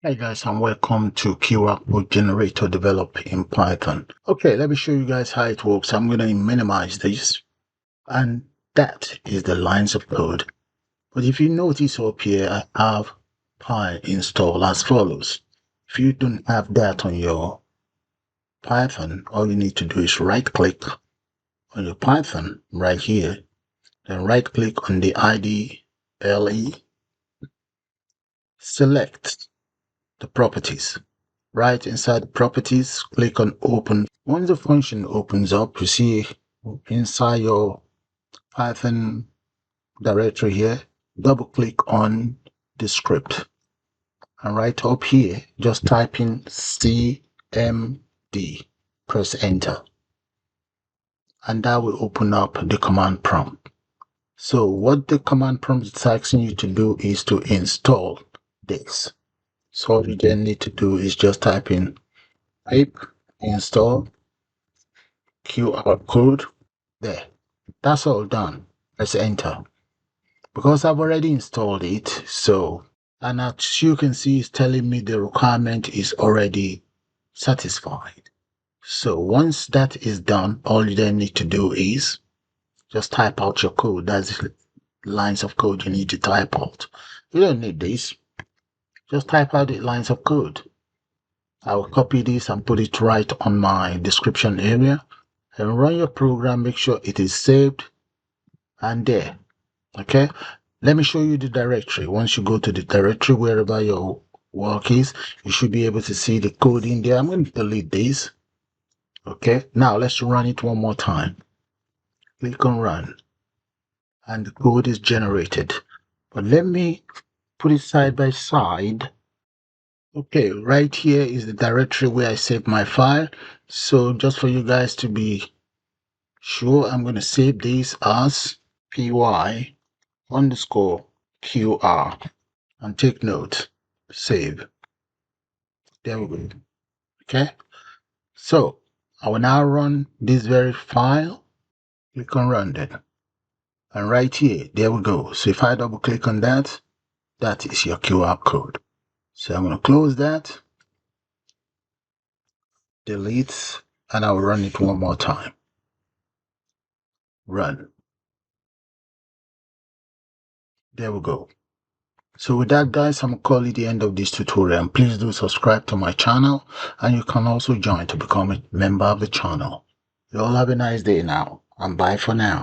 Hey guys, and welcome to QR code generator developed in Python. Okay, let me show you guys how it works. I'm going to minimize this, and that is the lines of code. But if you notice up here, I have Py installed as follows. If you don't have that on your Python, all you need to do is right click on your Python right here, then right click on the IDLE, select the properties. Right inside the properties, click on open. Once the function opens up, you see inside your Python directory here, double click on the script. And right up here, just type in cmd, press enter. And that will open up the command prompt. So what the command prompt is asking you to do is to install this. So all you then need to do is just type in pip install QRCode. There. That's all done. Press enter. Because I've already installed it, so, and as you can see, it's telling me the requirement is already satisfied. So once that is done, all you then need to do is just type out your code. That's the lines of code you need to type out. You don't need this. Just type out the lines of code. I will copy this and put it right on my description area. And run your program, make sure it is saved, and there. Okay, let me show you the directory. Once you go to the directory wherever your work is, you should be able to see the code in there. I'm going to delete this. Okay, now let's run it one more time. Click on run, and the code is generated. But let me put it side by side. Okay, right here is the directory where I saved my file. So just for you guys to be sure, I'm going to save this as py_qr, and take note, save. There we go. Okay, so I will now run this very file. Click on run then, and right here, there we go. So if I double click on that, that is your QR code. So I'm going to close that, delete, and I'll run it one more time. Run. There we go. So with that, guys, I'm going to call it the end of this tutorial. And please do subscribe to my channel, and you can also join to become a member of the channel. You all have a nice day now, and bye for now.